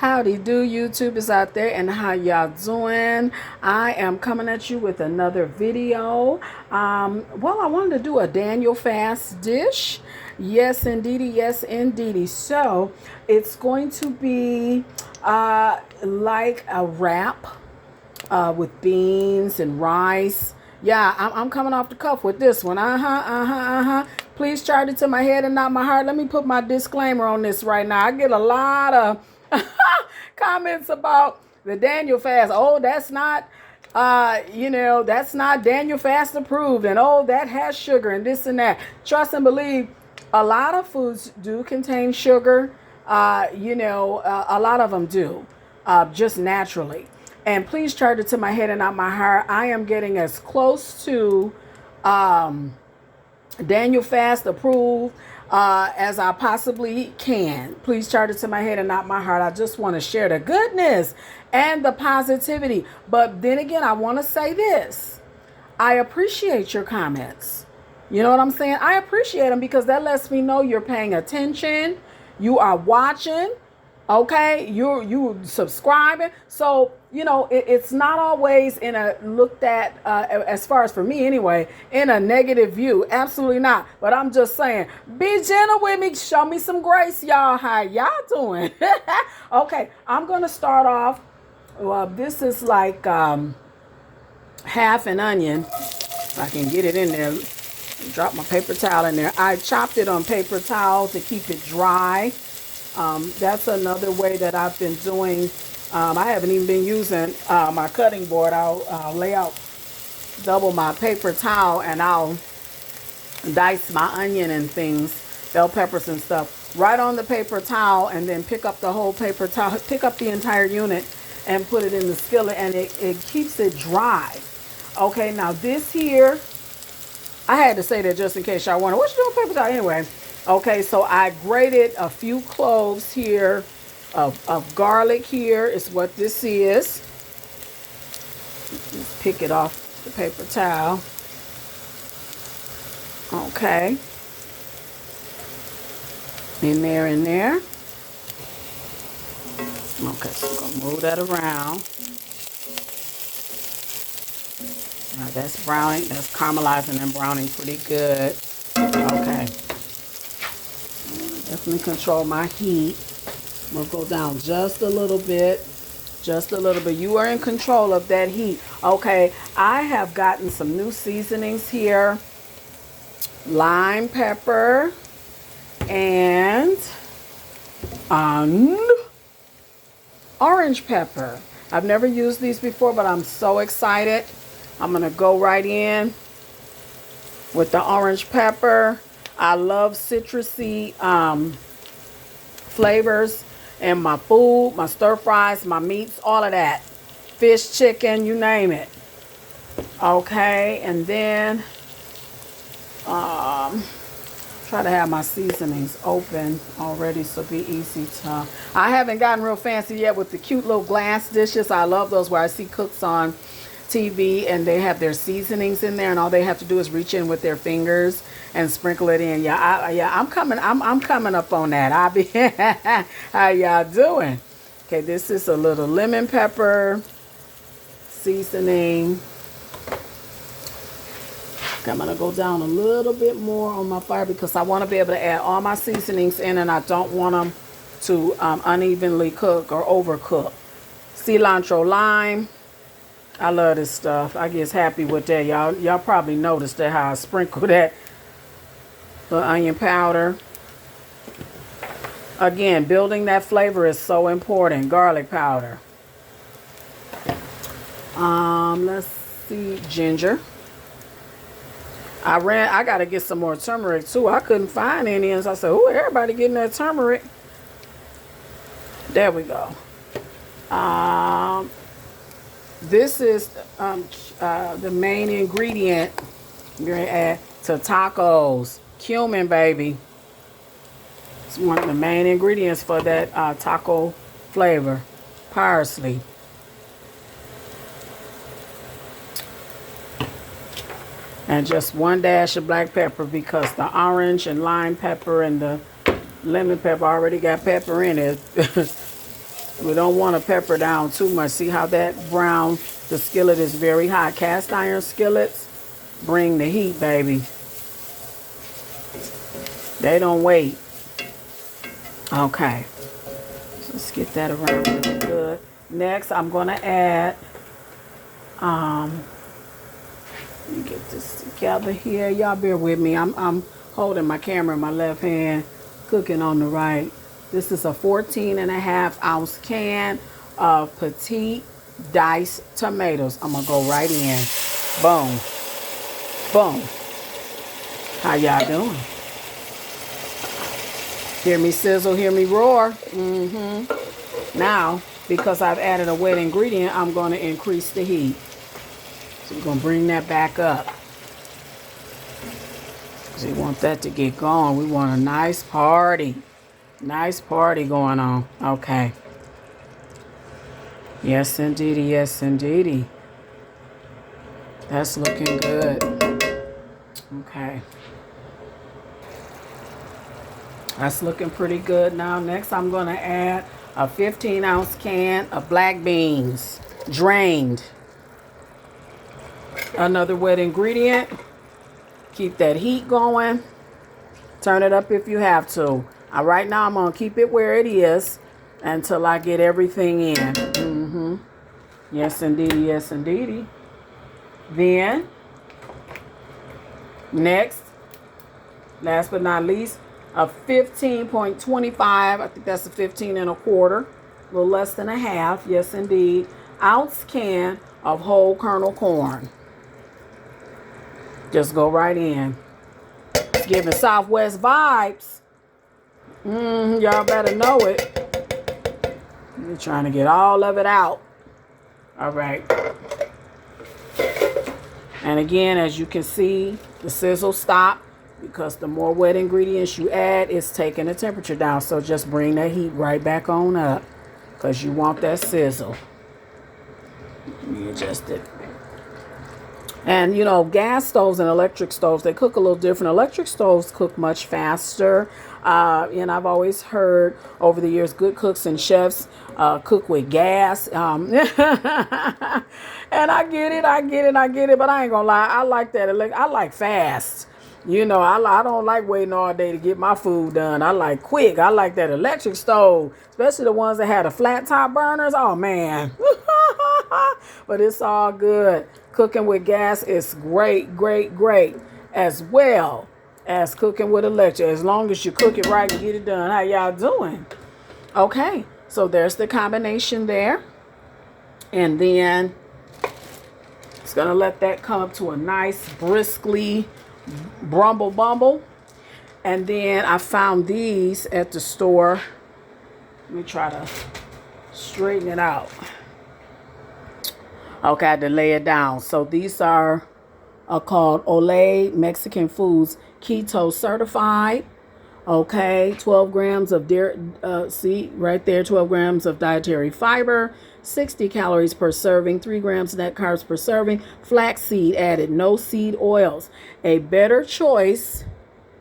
Howdy do, YouTube is out there, and how y'all doing? I am coming at you with another video. Well, I wanted to do a Daniel fast dish. Yes, indeedy. Yes, indeedy. So it's going to be like a wrap with beans and rice. Yeah, I'm coming off the cuff with this one. Please charge it to my head and not my heart. Let me put my disclaimer on this right now. I get a lot of comments about the Daniel fast. Oh, that's not, that's not Daniel fast approved. And oh, that has sugar and this and that. Trust and believe, a lot of foods do contain sugar. A lot of them do, just naturally. And please charge it to my head and not my heart. I am getting as close to Daniel fast approved as I possibly can. Please charge it to my head and not my heart. I just want to share the goodness and the positivity. But then again, I want to say this. I appreciate your comments. You know what I'm saying? I appreciate them because that lets me know you're paying attention. You are watching. Okay, you subscribing. So, it's not always in a looked at, as far as for me anyway, in a negative view. Absolutely not. But I'm just saying, be gentle with me. Show me some grace, y'all. How y'all doing? Okay, I'm going to start off. Well, this is like half an onion. If I can get it in there. Drop my paper towel in there. I chopped it on paper towel to keep it dry. That's another way that I've been doing. I haven't even been using my cutting board. I'll lay out double my paper towel and I'll dice my onion and things, bell peppers and stuff, right on the paper towel, and then pick up the whole paper towel, pick up the entire unit and put it in the skillet, and it keeps it dry. Okay, now this here, I had to say that just in case y'all wonder, what you doing with paper towel anyway? Okay, so I grated a few cloves here of garlic. Here is what this is. Let's pick it off the paper towel. Okay. In there. Okay, so I'm going to move that around. Now that's browning. That's caramelizing and browning pretty good. Okay. Definitely control my heat. I'm going to go down just a little bit. Just a little bit. You are in control of that heat. Okay, I have gotten some new seasonings here. Lime pepper and orange pepper. I've never used these before, but I'm so excited. I'm going to go right in with the orange pepper. I love citrusy flavors in my food, my stir fries, my meats, all of that. Fish, chicken, you name it. Okay, and then try to have my seasonings open already so be easy to. I haven't gotten real fancy yet with the cute little glass dishes. I love those where I see cooks on TV and they have their seasonings in there and all they have to do is reach in with their fingers and sprinkle it in. I'm coming up on that. I'll be how y'all doing? Okay, this is a little lemon pepper seasoning. Okay, I'm gonna go down a little bit more on my fire because I want to be able to add all my seasonings in and I don't want them to unevenly cook or overcook. Cilantro, lime. I love this stuff. I get happy with that. Y'all probably noticed that how I sprinkle that. The onion powder. Again, building that flavor is so important. Garlic powder. Let's see, ginger. I gotta get some more turmeric too. I couldn't find any, and so I said, "Oh, everybody getting that turmeric." There we go. This is the main ingredient you're gonna add to tacos. Cumin, baby. It's one of the main ingredients for that taco flavor. Parsley. And just one dash of black pepper because the orange and lime pepper and the lemon pepper already got pepper in it. We don't want to pepper down too much. See how that brown, the skillet is very hot. Cast iron skillets bring the heat, baby. They don't wait. Okay. So let's get that around really good. Next, I'm going to add, let me get this together here. Y'all bear with me. I'm holding my camera in my left hand, cooking on the right. This is a 14.5-ounce can of petite diced tomatoes. I'm going to go right in. Boom. Boom. How y'all doing? Hear me sizzle, hear me roar. Now, because I've added a wet ingredient, I'm going to increase the heat. So we're going to bring that back up. Because we want that to get going. We want a nice party. Nice party going on. Okay. Yes, indeedy. Yes, indeedy. That's looking good. Okay. That's looking pretty good. Now, next I'm going to add a 15-ounce can of black beans, drained. Another wet ingredient. Keep that heat going. Turn it up if you have to. Right now, I'm going to keep it where it is until I get everything in. Yes, indeedy. Yes, indeedy. Then, next, last but not least, a 15.25, I think that's a 15.25, a little less than a half, yes indeed, ounce can of whole kernel corn. Just go right in. It's giving Southwest vibes. Y'all better know it. We're trying to get all of it out. All right. And again, as you can see, the sizzle stopped. Because the more wet ingredients you add, it's taking the temperature down. So just bring that heat right back on up. Because you want that sizzle. Let me adjust it. And, you know, gas stoves and electric stoves, they cook a little different. Electric stoves cook much faster. And I've always heard over the years, good cooks and chefs cook with gas. And I get it. But I ain't going to lie. I like that. I like fast. You know, I don't like waiting all day to get my food done. I like quick. I like that electric stove, especially the ones that had a flat top burners. Oh, man. But it's all good. Cooking with gas is great, as well as cooking with electric. As long as you cook it right and get it done. How y'all doing? Okay, so there's the combination there. And then it's going to let that come up to a nice, briskly bumble. And then I found these at the store. Let me try to straighten it out. Okay, I had to lay it down. So these are called Olay Mexican Foods Keto Certified. Okay, 12 grams of see right there, 12 grams of dietary fiber, 60 calories per serving, 3 grams net carbs per serving, flaxseed added, no seed oils. A better choice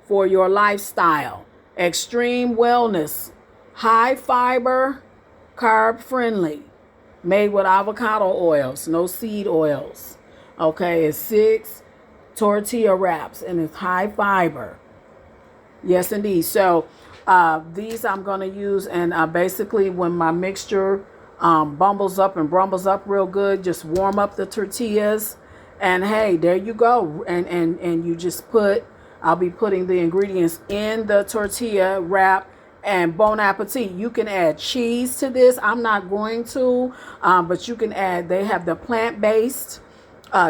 for your lifestyle. Extreme wellness, high fiber, carb friendly, made with avocado oils, no seed oils. Okay, it's 6 tortilla wraps and it's high fiber. Yes, indeed. So these I'm going to use, and basically when my mixture bumbles up and brumbles up real good, just warm up the tortillas, and hey, there you go. And you just I'll be putting the ingredients in the tortilla wrap, and bon appetit. You can add cheese to this. I'm not going to, but you can add, they have the plant-based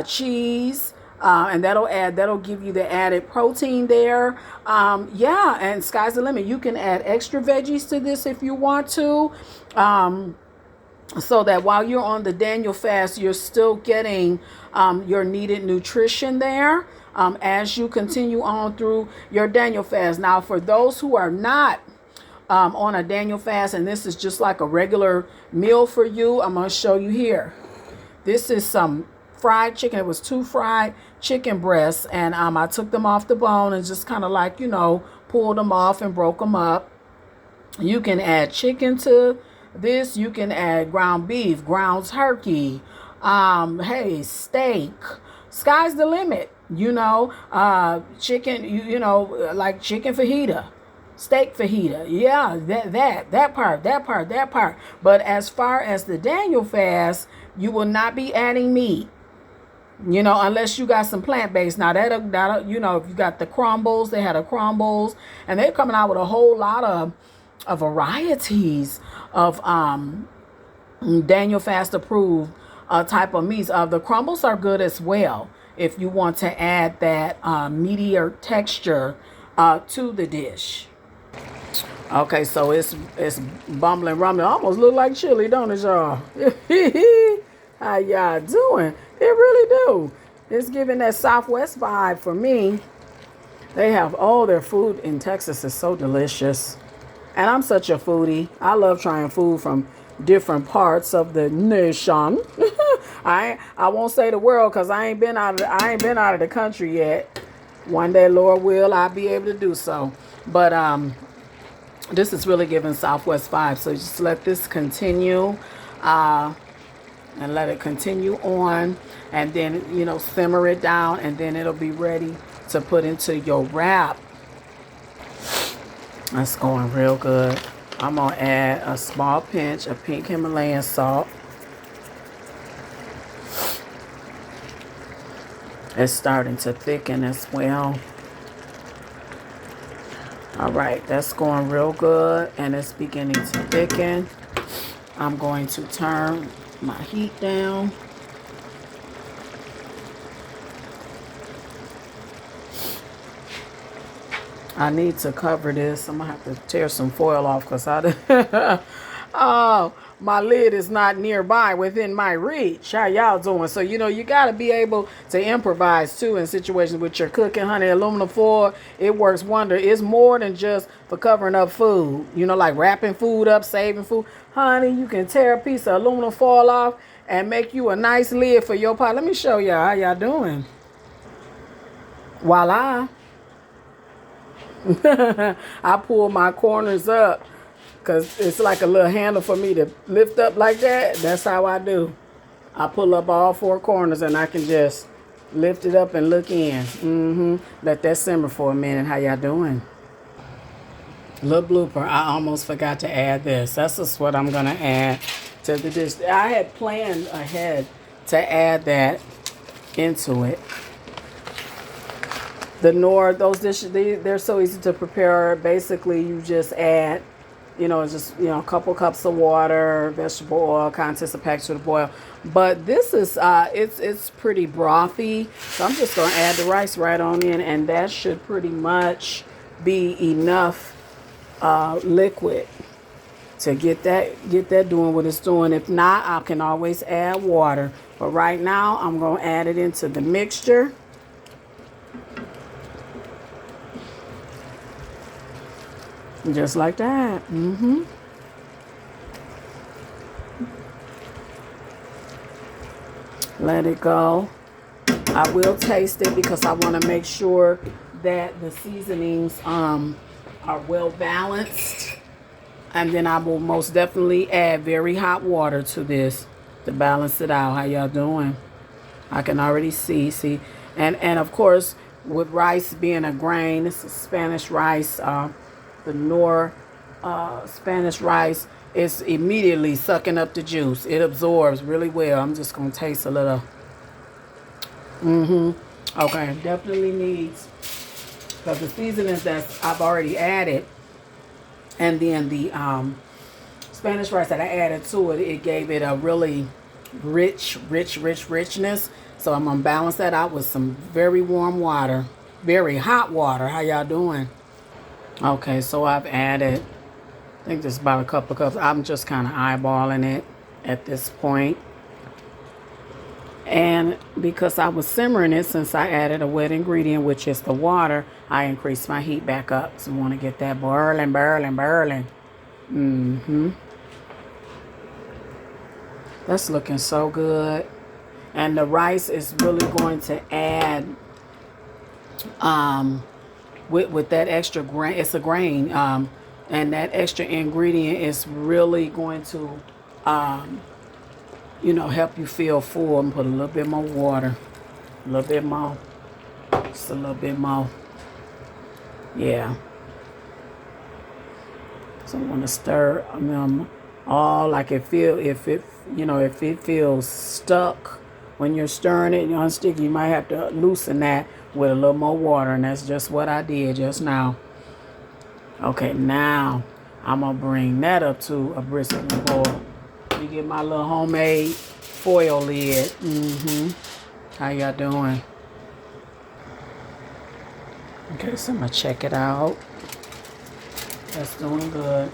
cheese. And that'll give you the added protein there. Yeah, and sky's the limit. You can add extra veggies to this if you want to. So that while you're on the Daniel fast, you're still getting your needed nutrition there as you continue on through your Daniel fast. Now, for those who are not on a Daniel fast, and this is just like a regular meal for you, I'm going to show you here. This is some fried chicken. It was 2 fried chicken breasts, and I took them off the bone and just kind of like, pulled them off and broke them up. You can add chicken to this, you can add ground beef, ground turkey, hey, steak. Sky's the limit. Chicken, like chicken fajita, steak fajita. Yeah, that part. But as far as the Daniel fast, you will not be adding meat. Unless you got some plant-based. Now that'll, if you got the crumbles, they had a crumbles, and they're coming out with a whole lot of varieties of Daniel fast approved type of meats. The crumbles are good as well if you want to add that meatier texture to the dish. Okay, so it's bumbling, rumbling. Almost look like chili, don't it, y'all? How y'all doing? It really do. It's giving that Southwest vibe for me. They have all their food in Texas is so delicious. And I'm such a foodie. I love trying food from different parts of the nation. I won't say the world because I ain't been out of the country yet. One day, Lord will, I'll be able to do so. But this is really giving Southwest vibes. So just let this continue. And let it continue on, and then simmer it down, and then it'll be ready to put into your wrap. That's going real good. I'm gonna add a small pinch of pink Himalayan salt. It's starting to thicken as well. All right, that's going real good, and it's beginning to thicken. I'm going to turn my heat down. I need to cover this. I'm gonna have to tear some foil off because oh, my lid is not nearby within my reach. How y'all doing? So you gotta be able to improvise too in situations with your cooking, honey. Aluminum foil, it works wonder. It's more than just for covering up food. Like wrapping food up, saving food. Honey, you can tear a piece of aluminum foil off and make you a nice lid for your pot. Let me show y'all how y'all doing. Voila. I pull my corners up because it's like a little handle for me to lift up like that. That's how I do. I pull up all four corners and I can just lift it up and look in. Let that simmer for a minute. How y'all doing? Little blooper. I almost forgot to add this. That's just what I'm going to add to the dish. I had planned ahead to add that into it. The Knorr, those dishes, they're so easy to prepare. Basically, you just add, a couple cups of water, vegetable oil, contents of package with boil. But this is, it's pretty brothy. So I'm just going to add the rice right on in, and that should pretty much be enough liquid to get that doing what it's doing. If not, I can always add water. But right now, I'm going to add it into the mixture. Just like that. Let it go. I will taste it because I want to make sure that the seasonings are well balanced. And then I will most definitely add very hot water to this to balance it out. How y'all doing? I can already see. And of course, with rice being a grain, this is Spanish rice. The Knorr Spanish rice is immediately sucking up the juice. It absorbs really well. I'm just going to taste a little. Okay, definitely needs, because the seasonings that I've already added, and then the Spanish rice that I added to it, it gave it a really richness. So I'm going to balance that out with some very warm water, very hot water. How y'all doing? Okay, so I've added, I think just about a couple of cups. I'm just kind of eyeballing it at this point. And because I was simmering it, since I added a wet ingredient, which is the water, I increased my heat back up. So I want to get that boiling. That's looking so good. And the rice is really going to add, with that extra grain. It's a grain. And that extra ingredient is really going to, help you feel full. And put a little bit more water. A little bit more. Just a little bit more. Yeah. So I want to stir all like if it feels stuck when you're stirring it, unstick, you might have to loosen that with a little more water, and that's just what I did just now. Okay, now I'm gonna bring that up to a brisk boil. You get my little homemade foil lid. How y'all doing? Okay, so I'm gonna check it out. That's doing good.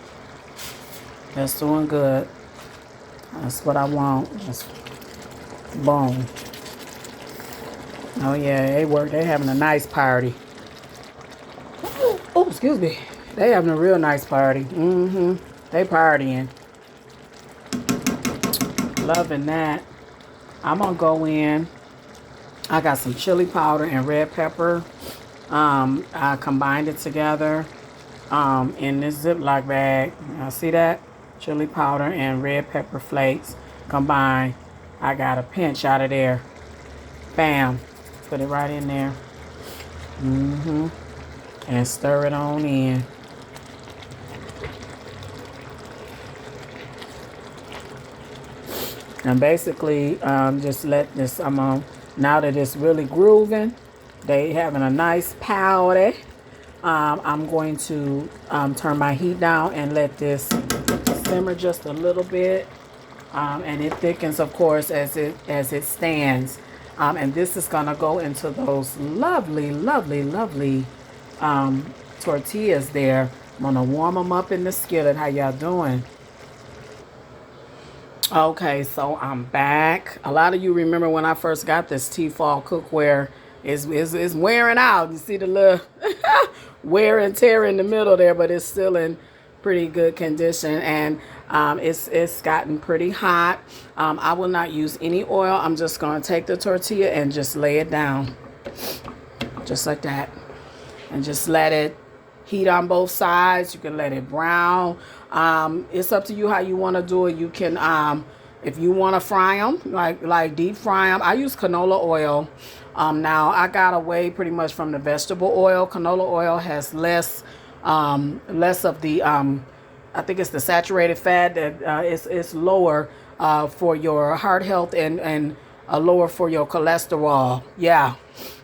That's doing good. That's what I want. Just boom. Oh yeah, they work. They having a nice party. Oh, excuse me. They having a real nice party. They partying. Loving that. I'm gonna go in. I got some chili powder and red pepper. I combined it together in this Ziploc bag. See that? Chili powder and red pepper flakes combined. I got a pinch out of there. Bam. Put it right in there. And stir it on in. And basically, just let this, now that it's really grooving, they having a nice powder. I'm going to turn my heat down and let this simmer just a little bit. And it thickens, of course, as it stands. And this is gonna go into those lovely, lovely, lovely tortillas there. I'm gonna warm them up in the skillet. How y'all doing? Okay, so I'm back. A lot of you remember when I first got this Tefal cookware. It's wearing out. You see the little wear and tear in the middle there, but it's still in pretty good condition. And it's gotten pretty hot. I will not use any oil. I'm just going to take the tortilla and just lay it down. Just like that. And just let it heat on both sides. You can let it brown. It's up to you how you want to do it. You can, if you want to fry them, like deep fry them. I use canola oil. Now I got away pretty much from the vegetable oil. Canola oil has less of the, I think it's the saturated fat that it's lower for your heart health and lower for your cholesterol. Yeah.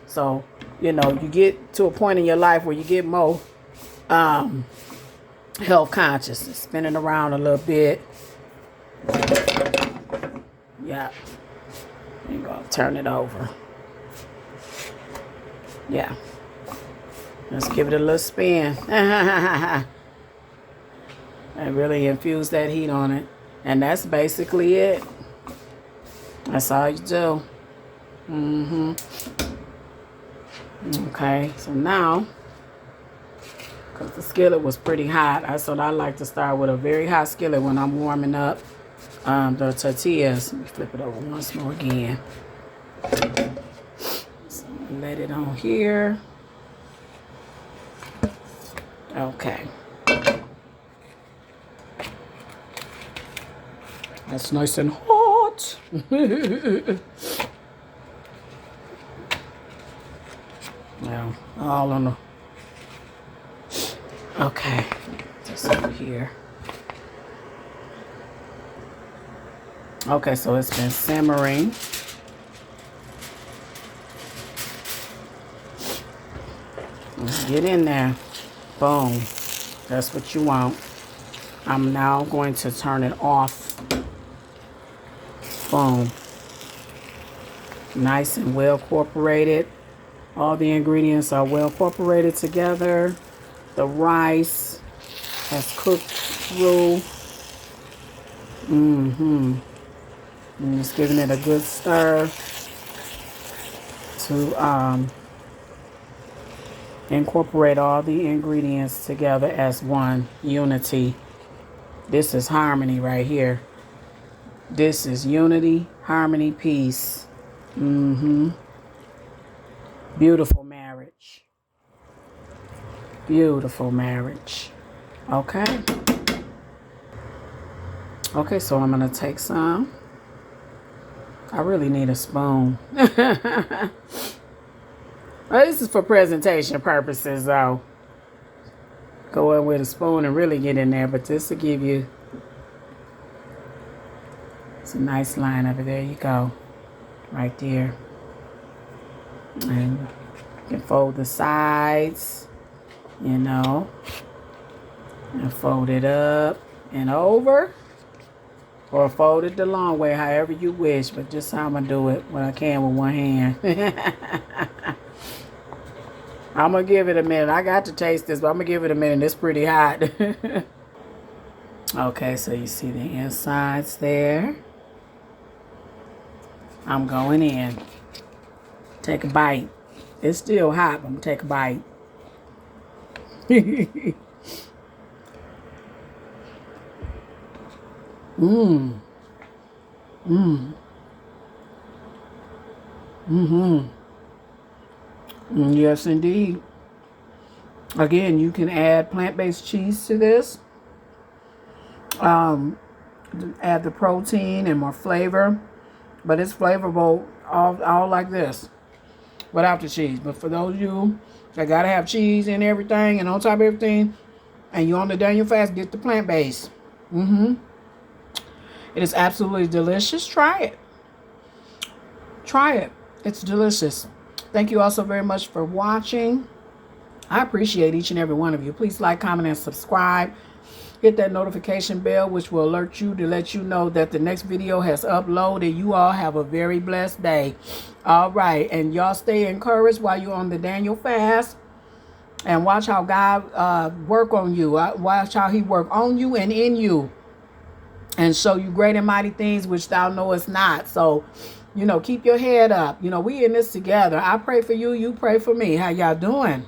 So, you get to a point in your life where you get more health conscious, spinning around a little bit. Yeah. You go turn it over. Yeah. Let's give it a little spin. And really infuse that heat on it. And that's basically it. That's all you do. Okay, so now, because the skillet was pretty hot, I like to start with a very hot skillet when I'm warming up the tortillas. Let me flip it over once more again. So let it on here. Okay. That's nice and hot. Now, all on the... Okay, just over here. Okay, so it's been simmering. Let's get in there. Boom. That's what you want. I'm now going to turn it off. Boom. Nice and well incorporated. All the ingredients are well incorporated together. The rice has cooked through. And just giving it a good stir to incorporate all the ingredients together as one unity. This is harmony right here. This is unity, harmony, peace. Beautiful marriage. Beautiful marriage. Okay. Okay, so I'm going to take some. I really need a spoon. Well, this is for presentation purposes, though. Go in with a spoon and really get in there, but this will give you, it's a nice line of it. There you go. Right there. And you can fold the sides, you know, and fold it up and over. Or fold it the long way, however you wish. But just how I'm going to do it when I can with one hand. I'm going to give it a minute. I got to taste this, but I'm going to give it a minute. It's pretty hot. Okay, so you see the insides there. I'm going in. Take a bite. It's still hot, but I'm going to take a bite. Mmm. Mmm. Mm-hmm. Yes, indeed. Again, you can add plant-based cheese to this. Add the protein and more flavor. But it's flavorful all like this. Without the cheese. But for those of you that gotta have cheese and everything and on top of everything, and you on the Daniel fast, get the plant-based. It is absolutely delicious. Try it. Try it. It's delicious. Thank you all so very much for watching. I appreciate each and every one of you. Please like, comment, and subscribe. Hit that notification bell, which will alert you to let you know that the next video has uploaded. You all have a very blessed day. All right. And y'all stay encouraged while you're on the Daniel fast. And watch how God work on you. Watch how he work on you and in you. And show you great and mighty things which thou knowest not. So, you know, keep your head up. You know, we in this together. I pray for you. You pray for me. How y'all doing?